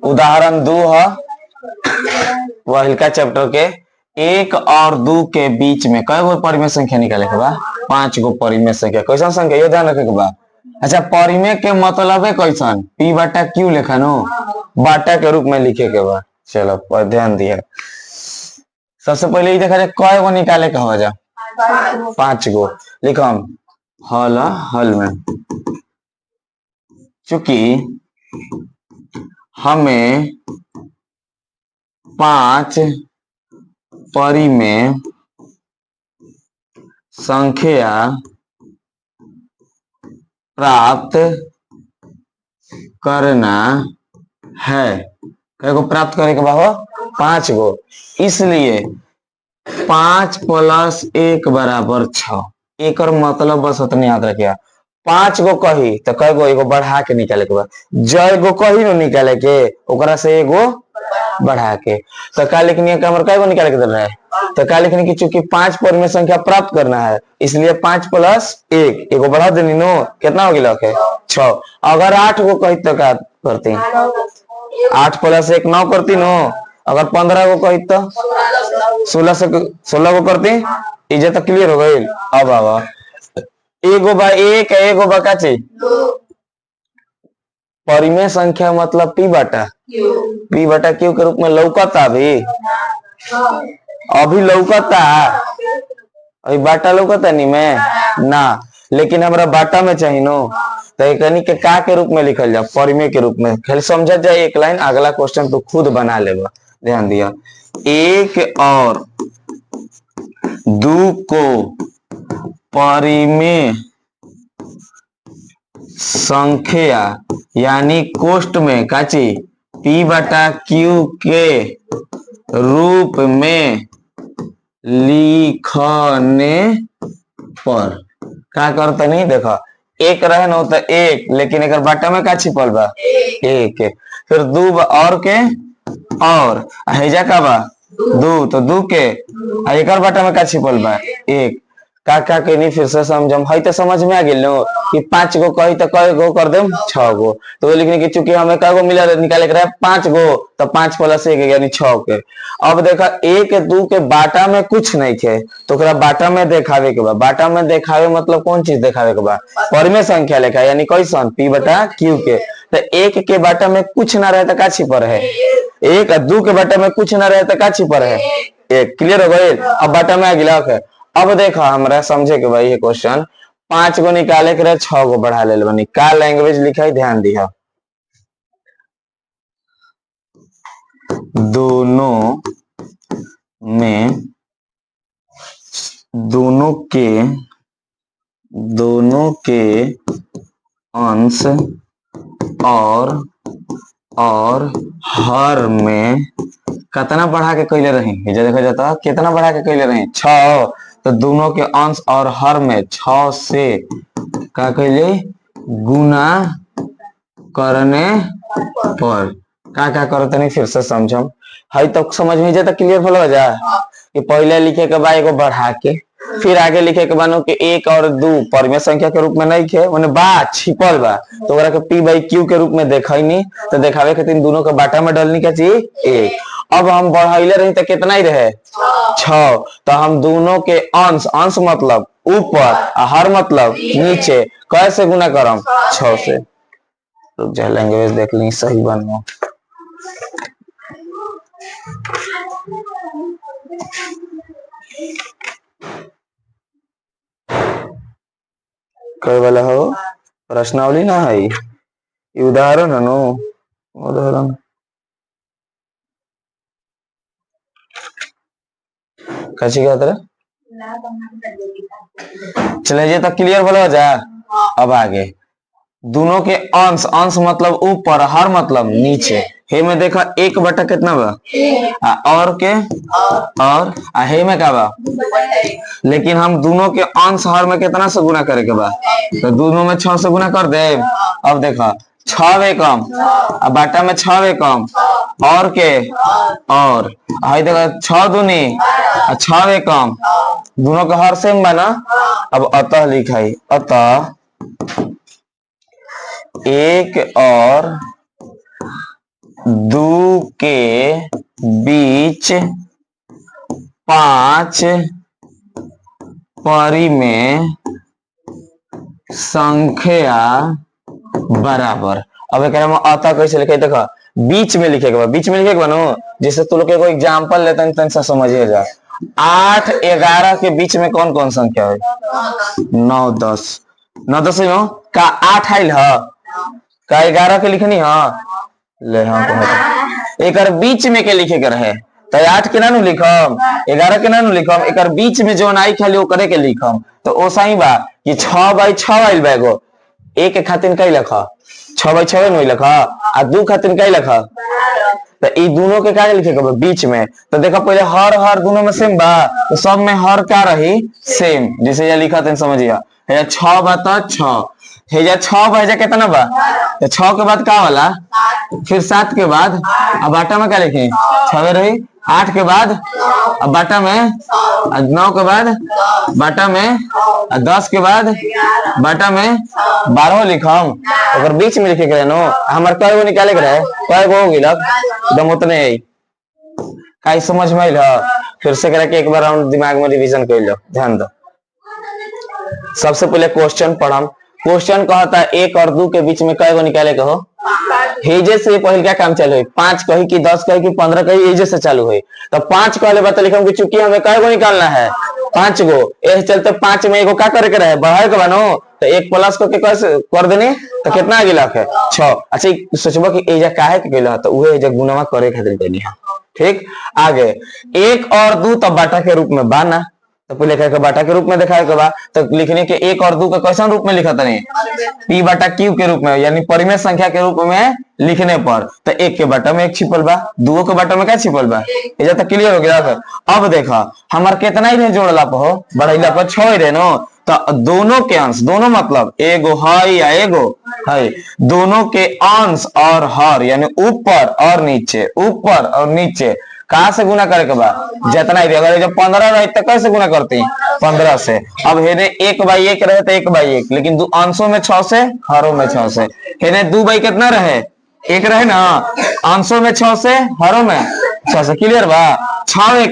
उदाहरण 2 है वहिलका चैप्टर के 1 और 2 के बीच में कई गो परिमेय संख्या निकाले के बा 5 गो परिमेय संख्या। कैसन संख्या ये ध्यान रखे के बा। अच्छा परिमेय के मतलब है कैसन पी बटा क्यू लिखनो बाटा के रूप में लिखे के बा। चलो पर ध्यान दिया। सबसे पहले ये देखा जाए कई गो निकाले का हो जा 5 गो लिखम हल में चूंकि हमें 5 परिमेय संख्या प्राप्त करना है। कई गो प्राप्त करे के बा 5 गो इसलिए 5 + 1 = 6। एक मतलब बस उतने याद रखिए 5 गो कही तो कई गो एगो बढ़ा के निकाले के बा जय गो कही न निकाले के ओकरा से एगो बढ़ा के तो क्या लिखनी है कई गो निकाले के दे रहा है तो क्या लिखनी की चूंकि 5 परिमेय संख्या प्राप्त करना है इसलिए 5 + 1 एगो बढ़ा देनी नो कितना हो गया 6। अगर 8 गो कही तो क्या करती 8 + 1 9 करती नो। अगर 15 गो कही तो 16 गो करती इजे तो क्लियर हो गई। अब आवा एगो बा 1 एगो बा काची परिमेय संख्या मतलब पी बटा क्यू के रूप में लौकता अभी लौकता अभी बाटा लौकता नहीं में ना लेकिन हमरा बाटा में चाहिए नो तो एकनी के का के रूप में लिखल जा परिमेय के रूप में खाली समझ जाए एक लाइन अगला क्वेश्चन तो खुद बना लेगा। ध्यान दिया 1 और 2 को परिमेय संख्या यानी कोष्ठ में काची पी बटा क्यू के रूप में लिखने पर क्या करते नहीं देखो एक रहे न तो एक लेकिन एक बाटा में का छिपल बा एक फिर 2 और के और हेजा का बा 2 तो 2 के एक बाटा में का छिपल बा एक का के नहीं फिर से समझम है तो समझ में आ गई नो कि 5 गो कही तो कई गो कर देम 6 गो तो लिखने की चूंकि हमें कई गो मिला निकाले के रहे 5 गो तो 5 + 1 यानी 6 के। अब देखा 1 2 के बाटा में कुछ नहीं थे तो बाटा में देखावे के बा बाटा में देखावे मतलब कौन चीज देखावे के बा परिमेय संख्या लेखा यानी कैसन पी बटा क्यू के। तो 1 के बाटा में कुछ ना रहे तो का छिपर है 1 और 2 के बाटा में कुछ ना रहे तो का छिपर है 1। क्लियर हो गई। अब बाटा में आ गया। अब देखो हमरा समझे के भाई ये क्वेश्चन 5 गो निकाले के रहे 6 गो बढ़ा ले बनी का लैंग्वेज लिखा है ध्यान दिया। दोनों के अंश और हर में कितना बढ़ा के कैले रही देखा जाता कितना बढ़ा के कैले रही 6 तो दोनों के अंश और हर में 6 से का कैले गुना करने पर का करते नहीं फिर से समझम है तो समझ में जाता क्लियर हो जा कि पहले लिखे के बाद एगो बढ़ा के फिर आगे लिखे के बानो कि 1 और 2 परिमेय संख्या के रूप में नहीं थे माने बा छिपल बा तो ओकरा के पी बाई क्यू के रूप में देखई नहीं तो देखावे खातिर दोनों के बाटा में डालनी का चाहिए 1। अब हम बढ़ाइले रही तो कितना ही रहे 6 तो हम दोनों के अंश मतलब ऊपर हर मतलब नीचे कैसे गुना करम 6 से। रुक जा लैंग्वेज देख ली सही बनो कई वाला हो प्रश्नावली ना है उदाहरण है नो उदाहरण कैसी क्या तरह चले जाए तो क्लियर बोला जा। अब आगे दोनों के अंश मतलब ऊपर हर मतलब नीचे हे में देखा 1 बटा कितना बा और के और हे में का बा लेकिन हम दोनों के अंश हर में कितना से गुना करे के बा तो दोनों में 6 से गुना कर दे। अब देखा 6 वे कम अब बाटा में 6 वे कम और के और देखा 6 दूनी 6 वे कम दोनों का हर सेम बना। अब अतः लिखाई अतः एक और दो के बीच 5 परिमेय संख्या बराबर। अब एक अतः कैसे लिखे देखो, बीच में लिखे के बीच में लिखे के नो, जैसे तू लोग कोई एग्जाम्पल लेते हैं तो समझिएगा। 8 11 के बीच में कौन कौन संख्या है? 9 10 9 10 का 8 आइल है का 11 के लिखनी है ले हाँ एक बीच में के लिखे के रहे तो 8 के ना लिखम 11 के ना लिखम, एक बीच में जो आई खाली वो करे के लिखम। तो ओ सही बा कि 6/6 आइल बा एगो, एक के खातिर कई लिखा 6/6 नहीं लिखा आ 2 खातिर कई लिखा, तो ये दोनों के क्या लिखे के बीच में। तो देखो पहले हर दोनों में सेम बा, तो सब में हर क्या रही सेम, जैसे ये लिखा था समझिए 6 बा तो 6 हेजा 6 बजा कितना बा, तो 6 के बाद क्या वाला फिर 7 के बाद अब बाटा में क्या लिखे 6 रही, 8 के बाद अब बाटा में 9 के बाद बाटा में 10 के बाद बाटा में 12 लिखम, अगर बीच में लिखे गए नो हमारे कई गो निकाले के रहे कई गो होगी एकदम उतने का समझ में आइल। फिर से करा के एक बार हम दिमाग में रिवीजन कर लो, ध्यान दो। सबसे पहले क्वेश्चन पढ़म, क्वेश्चन कहता है 1 और 2 के बीच में कई गो निकाले के हो, हेजे से पहले क्या काम चालू है 5 कही कि 10 कही कि 15 कही हेजे से चालू है। तो 5 कहले बात लिखम कि चूंकि हमें कई गो निकालना है 5 गो, ये चलते 5 में एगो क्या करे के रहे बढ़ाए के बनो, तो 1 प्लस करके कैसे कर देने तो कितना आगे लाख है 6। अच्छा सोचबो कि एजा काहे के केला तो उहे एजा गुणवा करे खातिर देनी है। ठीक, आगे 1 और 2 तब बाटा के रूप में बाना, तो पहले लिखा के बाटा के रूप में दिखाए के बाद तो लिखने के 1 और 2 का कैसन रूप में लिखा था नहीं p बटा q के रूप में, यानी परिमेय संख्या के रूप में लिखने पर तो 1 के बाटा में 1 छिपल बा, 2 के बाटा में क्या छिपल बा, ये तक क्लियर हो गया। अब देखा हमार कितना ही रहे जोड़ला पर हो बढ़ैला पर 6 रहे नो, तो दोनों के अंश दोनों मतलब एगो है या एगो है, दोनों के अंश और हर यानी ऊपर और नीचे कहा से गुना करे के बाद जितना ही, अगर जब 15 रहे तो कैसे गुना करती 15 से। अब हेने 1/1 रहे तो 1/1, लेकिन अंशों में 6 से हरों में 6 से, हेने 2 कितना रहे 1 रहे ना, अंशों में 6 से हरों में 6 से, क्लियर बा। 6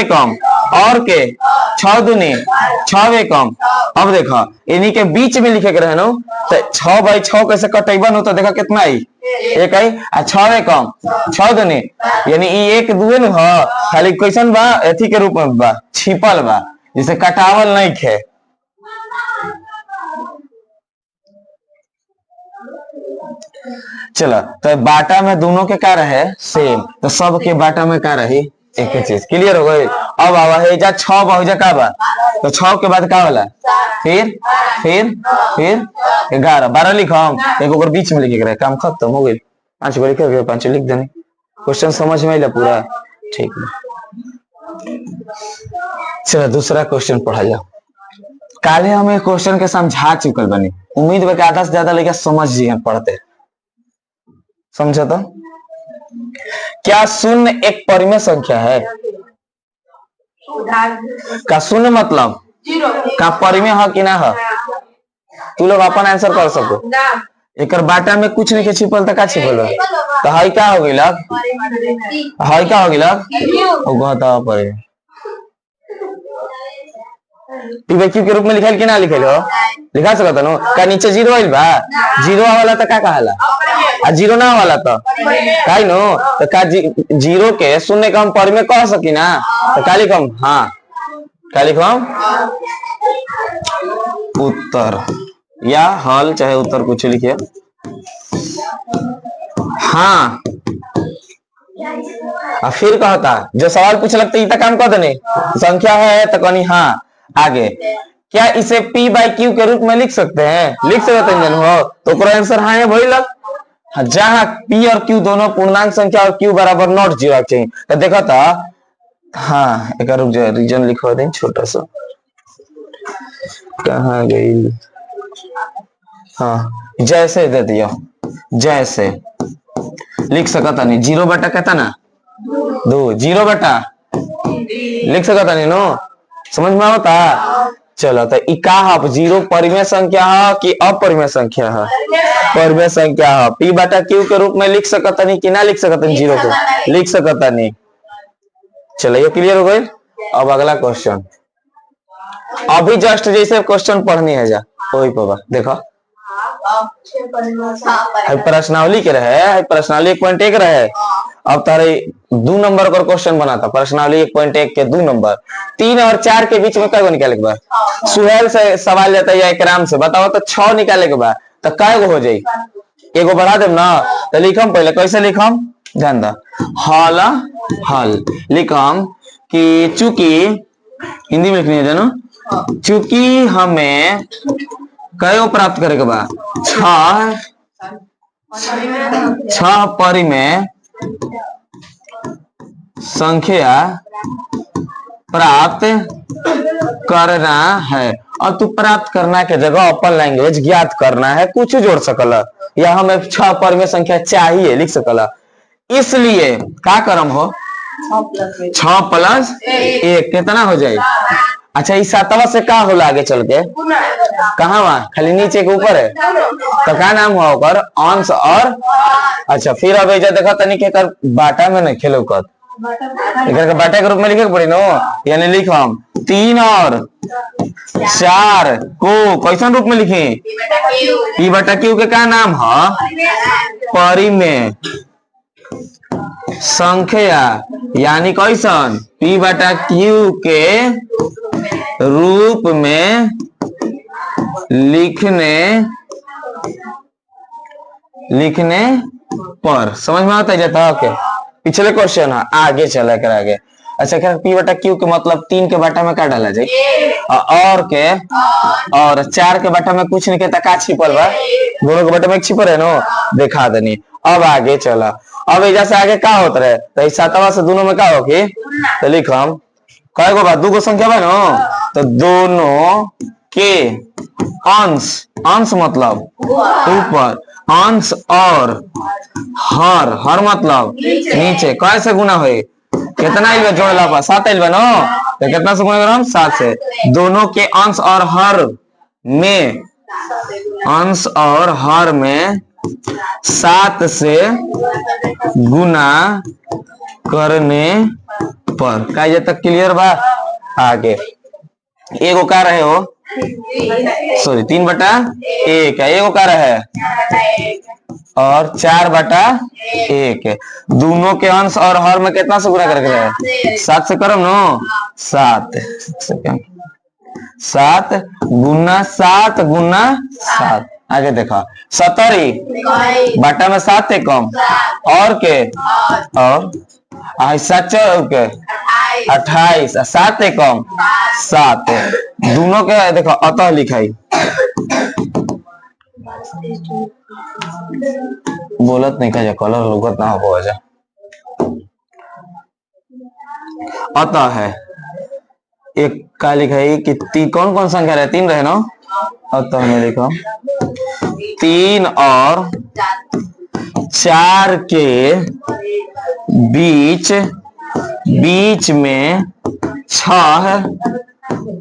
कम और के 6 दूनी 6 कम। अब देखा इन्हीं के बीच में लिखे के रहे नो, तो 6/6 कैसे कटेबन हो तो देखा कितना आई 1 आई, 6 कम 6 दूनी यानी 1 2 न हो, खाली क्वेश्चन बा एथी के रूप में बा छिपल बा, जिसे कटावल नहीं खे। चलो तो बाटा में दोनों के क्या रहे सेम, तो सब के बाटा में क्या रही एक ही चीज, क्लियर हो गई। अब आवा है जा 6 बहुजा का बा, तो 6 के बाद क्या वाला फिर 11 12 लिखम, एक और बीच में लिखे रहे काम खत्म हो गई, 5 गो लिखे 5 लिख देने। क्वेश्चन समझ में आइला पूरा, ठीक है। चलो दूसरा क्वेश्चन पढ़ा जाओ। काले हमें क्वेश्चन के समझा चुकल बनी, उम्मीद है कि आधा से ज्यादा लेके समझ जिए पढ़ते, समझा तो। क्या शून्य एक परिमेय संख्या है? का शून्य मतलब का परिमेय है कि ना है? तू लोग अपन आंसर कर सको। एक बाटा में कुछ नहीं के छिपल तो का छिपल है, तो हाई क्या हो गई लग, हाई क्या हो गई लग परिमेय क्यू के रूप में लिखल कि ना लिखल हो, लिखा सकता नो का नीचे 0 आइल बा, 0 वाला तो का कहाला आ 0 ना वाला तो काई नो, तो का 0 के शून्य का हम परिमेय कह सकी ना, तो का लिखम हाँ का लिखम उत्तर या हल चाहे उत्तर कुछ लिखिए हाँ। और फिर कहता जो सवाल पूछ लगता है काम कर देने संख्या है तो कहनी हाँ। आगे क्या इसे p/q के रूप में लिख सकते हैं, लिख सकते हैं हो तो आंसर हाँ है वही लग, जहां p और q दोनों पूर्णांक संख्या और q बराबर नॉट 0 चाहिए। तो देखा था हाँ एक रीजन लिखवा दें छोटा सा, कहाँ गई हाँ जैसे दे दिया, जैसे लिख सकता नहीं 0 बटा कहता ना 2 0 बटा लिख सकता नहीं नो, समझ में आता चलो तो ई का है, जीरो परिमेय संख्या है कि अपरिमेय संख्या है? परिमेय संख्या है। पी बटा क्यू के रूप में लिख सकता नहीं कि ना लिख सकता नहीं? जीरो को लिख सकता नहीं। चलो ये क्लियर हो गई। अब अगला क्वेश्चन, अभी जस्ट जैसे क्वेश्चन पढ़नी है जा वही पर देखो, प्रश्नावली के रहे, प्रश्नावली 1.1 रहे। अब तारे 2 नंबर का क्वेश्चन बना था, प्रश्नावली 1.1 के 2 नंबर, 3 और 4 के बीच में कै गो निकाले के बाद? सुहेल से सवाल जाता है या इकराम से, बताओ तो 6 निकाले के बाद तो कै गो हो जाये? एगो बढ़ा देम ना। तो लिखम पहले, कैसे लिखम ध्यान दा, हल हल लिखम कि चूंकि हिंदी में लिखनी है जानो, चूंकि हमें कयो प्राप्त करे के बाद? 6 परिमेय संख्या प्राप्त करना है। और तू प्राप्त करना के जगह अपन लैंग्वेज ज्ञात करना है, कुछ जोड़ सकला या हमें 6 परिमेय संख्या चाहिए लिख सकला। इसलिए क्या करम हो, 6 प्लस 1 कितना हो जाए? अच्छा इस 7वां से का होला आगे चल के? कहाँ वहाँ खाली नीचे के ऊपर है तो क्या नाम हुआ ओकर? अंश और। अच्छा फिर अब एजा देखा तनी के कर बाटा में नहीं खेलो कर, इधर के बाटा के रूप में लिखे पड़ी नो, यानी लिखम 3 और 4 को कैसन रूप में लिखे? पी बटा क्यू के का नाम है? परिमेय संख्या, यानी कैसन? पी बटा क्यू के रूप में लिखने पर। समझ में आता है जाता? ओके पिछले क्वेश्चन है, आगे चला कर आगे। अच्छा क्या पी बटा क्यू के मतलब 3 के बाटा में क्या डाला जाए? और के और 4 के बाटा में कुछ नहीं कहता, का छिपल बा? दोनों के बाटा में छिपल है नो, दिखा देनी। अब आगे चला, अब एजा से आगे का होता है? तो 7वां से दोनों में का होगी? तो लिखम कई गो बात, 2 गो संख्या बा नो, तो दोनों के अंश, अंश मतलब ऊपर, अंश और हर मतलब नीचे, कैसे गुना हुए? कितना आइल बा जोड़ला पर? 7 आइल बा नो, तो कितना से गुना करम? 7 से। दोनों के अंश और हर में, अंश और हर में 7 से गुना करने पर। का ये तक क्लियर बा? आगे एगो का रहे हो, सॉरी 3 बटा 1 है, एगो का रहे और 4 बटा 1 है। दोनों के अंश और हर में कितना से गुना करके रहे? 7 से करम नो, 7 गुना 7। आगे देखा 70 बटा में 7 है कम और के और 28 7 है कम 7, दोनों के देखो अतः लिखाई, बोलत नहीं कहा कलर लुगत ना हो जा। अतः है एक का लिखाई कि कौन कौन संख्या रहे? 3 रहे ना, अतः में लिखो 3 और 4 के बीच में 6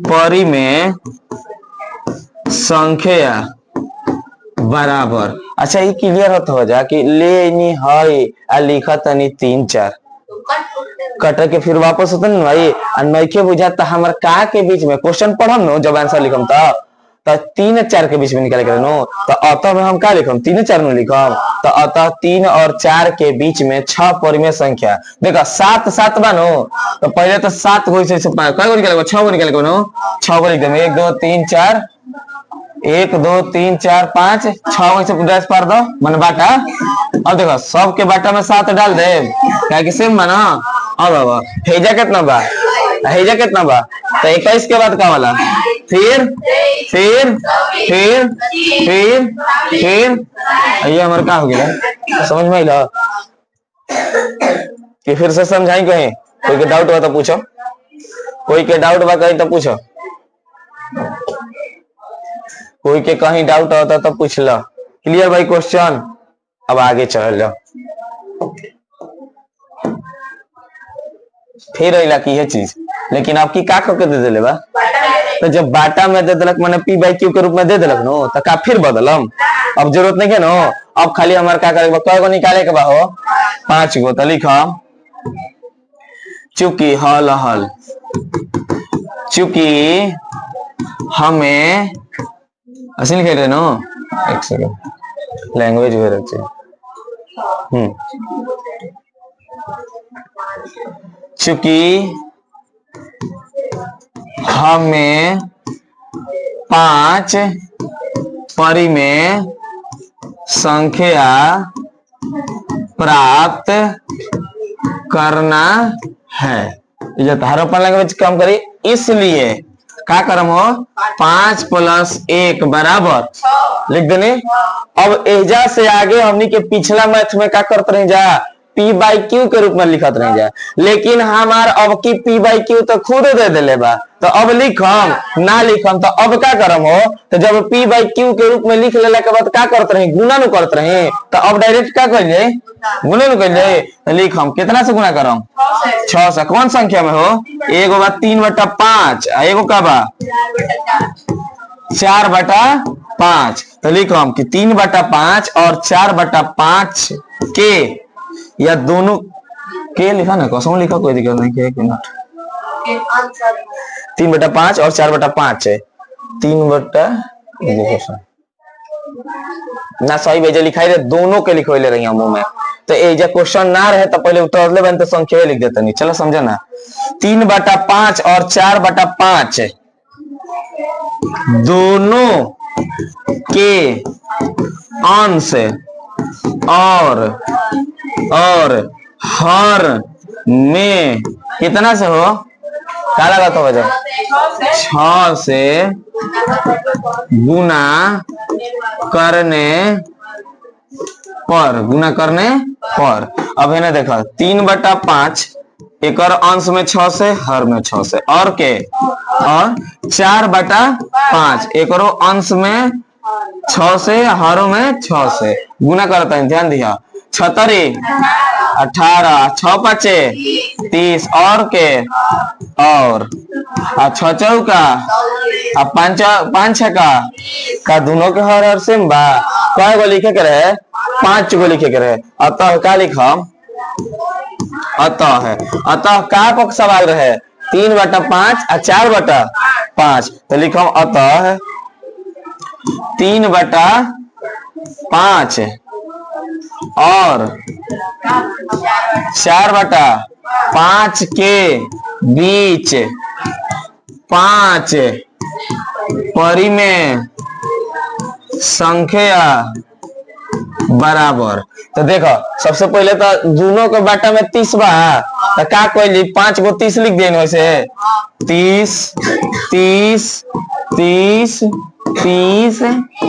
परिमेय संख्या बराबर। अच्छा ये क्लियर होता हो जा कि ले नहीं है लिखा तनी 3 4 कट के फिर वापस होता नहीं भाई, नइखे बुझाता हमार का के बीच में क्वेश्चन पढ़म नो, जब आंसर लिखम तो 3 4 के बीच में निकाले करे नो, तो अतः में हम का लिखम? 3 4 में लिखम, तो अतः 3 और 4 के बीच में 6 परिमेय संख्या। देखा 7 7 बा नो, तो पहले तो 7 गो से कई गो निकाले? 6 गो निकाले नो, 6 गो लिख देम, 1 2 3 4 1 2 3 4 5 6 गो से डैश पार दो मन बाटा। अब देखो सब के बाटा में 7 डाल दे, क्या कि सेम बा ना। अब हेजा कितना बा? हेजा कितना बा? तो 21 के बाद का वाला फिर ये हमारे का हो गया? समझ में आइला कि फिर से समझाई? कहीं कोई के डाउट बा तो पूछो, कोई के डाउट बा कहीं तो पूछो, कोई के कहीं डाउट होता तो पूछ लो। क्लियर भाई क्वेश्चन? अब आगे चल जाओ। फिर अला की है चीज लेकिन आपकी का करके दे दिले बा, तो जब बाटा में दे दिलक मैंने पी बाई क्यू के रूप में दे दिलक नो, तो का फिर बदलम, अब जरूरत नहीं है नो। अब खाली हमारे क्या करेगा, कय गो निकाले के बा हो, 5 गो। तो लिखम चूंकि हल हल, चूंकि हमें ऐसे लिखे थे नो, एक सेकंड लैंग्वेज वे रखे, चूंकि हमें 5 परिमेय संख्या प्राप्त करना है, ये हरप्पन लैंग्वेज काम करी, इसलिए क्या करम हो, 5 + 1 बराबर लिख देने। अब एजा से आगे हमनी के पिछला मैथ में क्या करते रह जा, पी बाई क्यू के रूप में लिखत रह जा, लेकिन हमार अब की पी बाई क्यू तो खुद दे दिले बा, तो अब लिखम ना लिखम, तो अब क्या करम हो, तो जब पी बाई क्यू के रूप में लिख लेला के बाद क्या करते रहे, गुना नु करते रहे, तो अब डायरेक्ट क्या कर जाए, गुना नु कर जाए। तो लिखम कितना से गुना करम, 6 से। कौन संख्या में हो, एगो बा 3/5, एगो का बा 4/5। तो लिखम कि 3/5 और 4/5 के, या दोनों के लिखा ना, कसम लिखा, कोई दिक्कत नहीं है, 3/5 और 4/5 है, 3 ना सही भेजे लिखाई रे, दोनों के लिखो ले रही मुंह में, तो ये जब क्वेश्चन ना रहे तो पहले उत्तर ले बन, तो संख्या लिख देते नहीं, चलो समझे ना। 3/5 और 4/5 दोनों के अंश और हर में कितना से हो, क्या लगा था वजह, 6 से गुना करने पर। अब है ना देखा, 3/5 एक और अंश में 6 से, हर में 6 से, और के, और 4/5 एक और अंश में 6 से, हरों में 6 से, गुना करता है, ध्यान दिया, 76 18 6 5 30 और के, और 6 चौका 5 का दोनों के हर सेम बा, कय गो लिखे के रहे, 5 गो लिखे के रहे। अतः क्या लिखम, अतः का को सवाल रहे, 3/5 और 4/5, तो लिखम अतः 3/5 और 4/5 के बीच 5 परिमेय संख्या बराबर। तो देखो सबसे पहले तो दोनों के बाटा में 30 बा, तो का कोई 5 गो 30 लिख देन, वैसे 30 30 30 30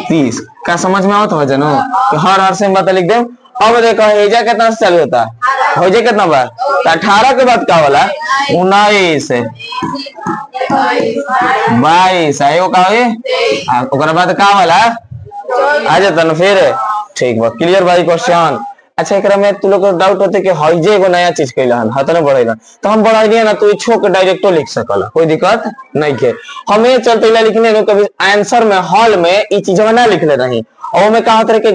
30 का समझ में आवत हो जनो, तो हर से बता लिख दे। अब देखो हेजा कितना से चालू होता, हेजा कितना बार, तो 18 के बाद का वाला 19 22, आयो का होए, ओकरा बाद का वाला आ जाता ना फिर, ठीक बा, क्लियर भाई क्वेश्चन। अच्छा एकरा में तू लोग को डाउट होते कि हइजे एगो नया चीज कइला हन, हतने बढ़ेला, तो हम बढ़ा दिए ना, तू छो के डायरेक्टो लिख सकला, कोई दिक्कत नहीं के। हमें चलते ला लिखने नो, कभी आंसर में हॉल में ई चीजवा ना लिख ले रही, और में कहा तरह के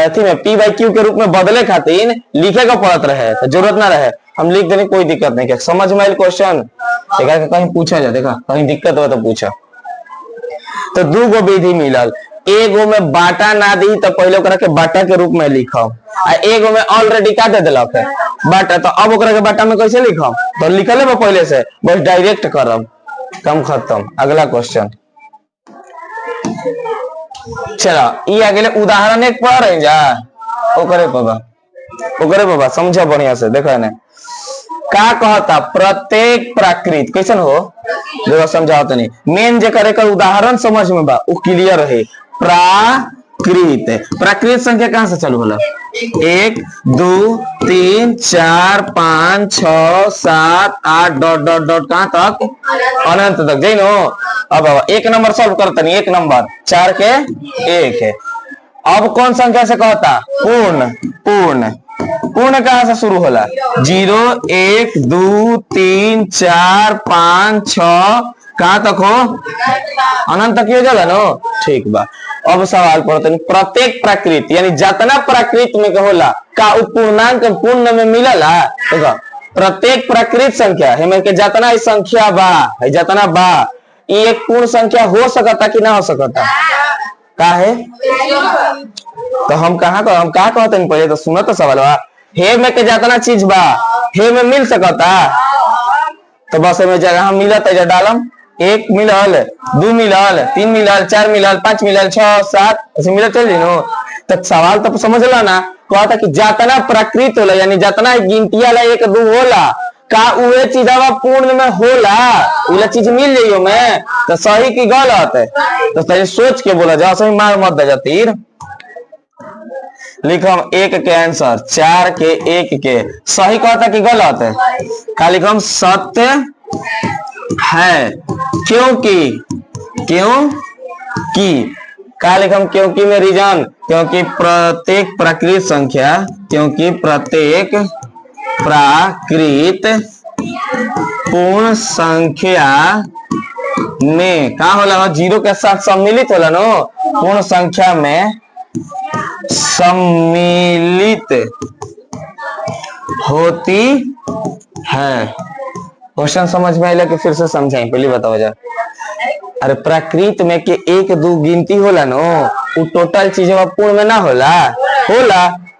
थी में पी बाई क्यू के रूप में बदले खातिर लिखे का पड़त रहे, तो जरूरत ना रहे, हम लिख देने, कोई दिक्कत नहीं के। समझ में आइल क्वेश्चन, देखा कहीं पूछा जा, देखा कहीं दिक्कत हो तो पूछा। तो 2 गो विधि मिलल, एगो में बाटा ना दी तो पहले ओकरा के बाटा के रूप में लिखम, आ एगो में ऑलरेडी का दे दिलक है बाटा, तो अब ओकरा के बाटा में कैसे लिखम, तो लिखले बा पहले से, बस डायरेक्ट करब, कम खत्म। अगला क्वेश्चन, चलो ये अगले उदाहरण एक पढ़ रहे जा, ओकरे बाबा समझा बढ़िया से, देखो ना का कहता, प्रत्येक प्राकृत कैसन हो, देखो समझाओ तो नहीं, मेन जे करे का उदाहरण समझ में बा, वो क्लियर है। प्राकृत संख्या कहां से चालू होला, 1 2 3 4 5 6 7 8 डॉट कहां तक, अनंत तक जई नो। अब 1 नंबर सॉल्व करते नहीं, 1 नंबर 4 के 1 है। अब कौन संख्या से कहता, पूर्ण, पूर्ण कहाँ से शुरू होला? 0 1 2 3 4 5 6 कहाँ तक हो? अनंत तक हो जाला नो। ठीक बा। अब सवाल पढ़ते हैं, प्रत्येक प्राकृत यानी जितना प्राकृत में होला का पूर्णांक पूर्ण में मिलला? देखो प्रत्येक प्राकृत संख्या है के जितना ही संख्या बा है जितना बा ये एक पूर्ण संख्या हो सकता कि ना हो सकता? का है तो हम कहा कहते हैं पहले तो सुनो तो सवाल बा। हे में के जितना चीज बा हे में मिल सकता तो बस में जगह मिलत है डालम 1 मिलल 2 मिलल 3 मिलल 4 मिलल 5 मिलल 6 7 ऐसे मिलत चल नो। तो सवाल तो समझला ना कहता कि जितना प्राकृत होला यानी जितना गिनतिया ला 1 2 होला का उहे चीजवा पूर्ण में होला उला चीज मिल जाइयो में तो सही की गलत है? तो सही सोच के बोला जा, सही मार मत दे जा तीर। लिखम 1 के आंसर 4 के 1 के सही कहता कि गलत है? का लिखम सत्य है क्योंकि का लिखम क्योंकि में रीजन क्योंकि प्रत्येक प्राकृत संख्या पूर्ण संख्या में का होला? 0 के साथ सम्मिलित होला नो। पूर्ण संख्या में सम्मिलित होती है। क्वेश्चन समझ में आया कि फिर से समझाएं? पहले बताओ जा। अरे प्राकृत में के 1 2 गिनती होला नो उ टोटल चीज पूर्ण में ना होला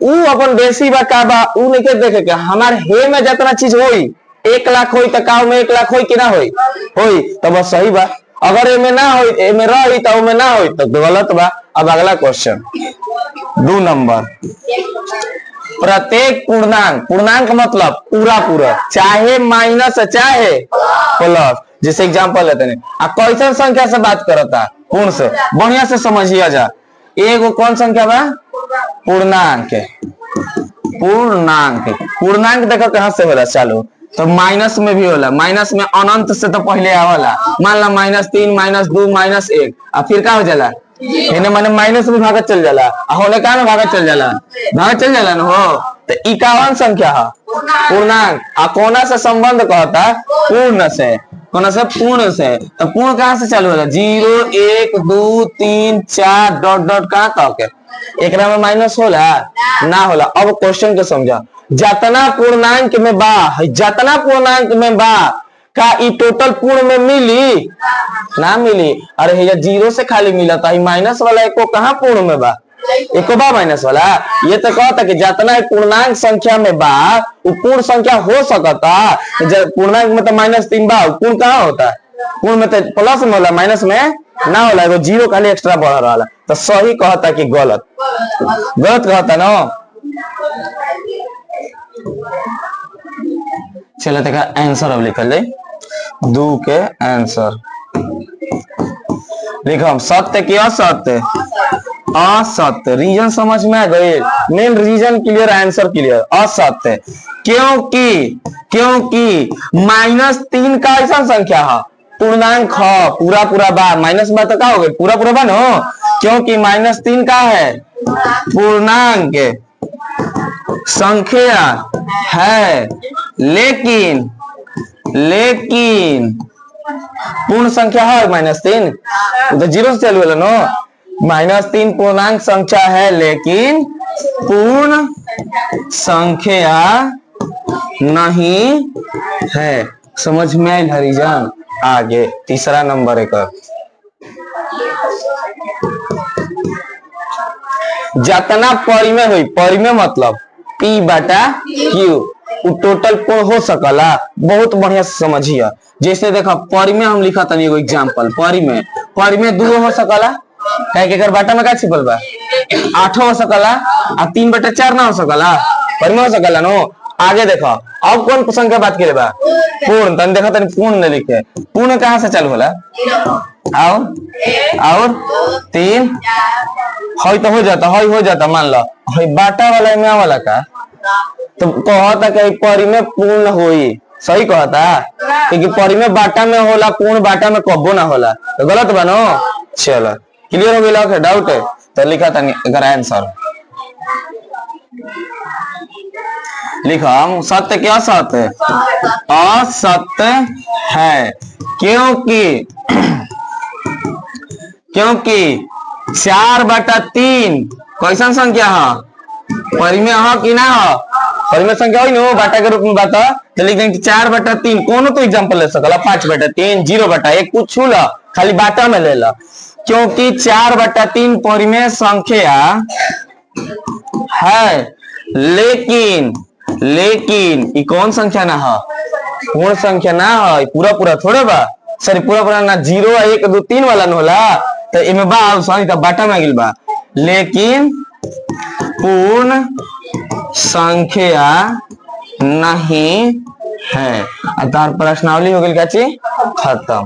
उ अपन बेसी बा का बा उ नहीं के देखे के हमार हे में जितना चीज होई 1 लाख होई तो का में 1 लाख होई कि ना होई तो बस सही बा। अगर ए में ना होई ए में रही तो में ना होई तो गलत बा। अब अगला क्वेश्चन 2 नंबर प्रत्येक पूर्णांक मतलब पूरा चाहे माइनस चाहे प्लस। जैसे एग्जांपल लेते हैं कैसन संख्या से बात करता? पूर्ण से। बढ़िया से समझिए जा। एगो कौन संख्या बा? पूर्णांक देखो कहां से होला? चलो तो माइनस में भी होला। माइनस में अनंत से तो पहले आवला। मान ला -3 -2 -1 और फिर का हो जाला? इन्हें माने माइनस में भागत चल जाला होने का में भागत चल जाला न हो। तो इकावन संख्या है पूर्णांक आ कोना से संबंध कहता? पूर्ण से। कोना से? पूर्ण से। तो पूर्ण कहां से चालू होला? 0 1 2 3 4 डॉट डॉट कहां तक है? एकरा में माइनस होला ना होला? अब क्वेश्चन को समझा। जितना पूर्णांक में बा का ई टोटल पूर्ण में मिली ना मिली? अरे भैया 0 से खाली मिला था माइनस वाला एको कहाँ पूर्ण में बा? एको बा माइनस वाला? ये तो कहता कि जितना पूर्णांक संख्या में बा वो पूर्ण संख्या हो सकता। पूर्णांक में तो -3 बा पूर्ण कहाँ होता? पूर्ण में तो प्लस में होला माइनस में ना होला। एगो 0 खाली एक्स्ट्रा बढ़ रहा। तो सही कहता कि गलत कहता ना। चलो देखा आंसर अब लिखल जाए। 2 के आंसर लिखम सत्य की असत्य? असत्य। रीजन समझ में आ गए? Main reason clear, answer clear. असत्य क्योंकि -3 का ऐसा संख्या है पूर्णांक है पूरा बा। माइनस बा तो का हो गए? पूरा बा नो। क्योंकि -3 का है पूर्णांक संख्या है लेकिन पूर्ण संख्या है -3 तो 0 से चालू होला नो। -3 पूर्णांक संख्या है लेकिन पूर्ण संख्या नहीं है। समझ में आयल हरिजन? आगे तीसरा नंबर एक जितना परिमेय हुई, परिमेय मतलब P/Q टोटल पूर्ण हो सकला। बहुत बढ़िया से समझिए। जैसे देखो परिमेय हम लिखा था एगो एग्जांपल। परिमेय 2 हो सकला क्या बाटा में का छिपल बा? 8 हो सकला और 3/4 ना हो सकला? परिमेय हो सकला नो। आगे देखो अब कौन संख्या बात करे बा? पूर्ण। तन देखो तन पूर्ण नहीं लिखे। पूर्ण कहां से चालू होला? और 3 हई तो हो जाता मान लो हई बाटा वाला में वाला का तो कहता कि परिमेय पूर्ण होई। सही कहता क्योंकि परिमेय बाटा में होला पूर्ण बाटा में कब्बो ना होला। तो गलत बनो। चलो क्लियर हो गया? डाउट है तो लिखा था आंसर लिखो सत्य क्या असत्य, असत्य है, क्योंकि 4/3 कैसन संख्या है, परिमेय है कि ना है, परिमेय संख्या हो ना बाटा के रूप में बात तो लिख देंगे 4/3। कोनो तो एग्जांपल ले सकला 5/3 0/1 कुछ ला खाली बाटा में ले ला, क्योंकि 4/3 परिमेय संख्या है, लेकिन ये कौन संख्या ना है, पूर्ण संख्या ना है, पूरा थोड़े बा, सॉरी पूरा ना 0 1 2 3 वाला न होला, तो इमे बा सॉरी तो बाटा में गिल बा, लेकिन पूर्ण संख्या नहीं है। तार प्रश्नावली हो गई क्या चीज खत्म।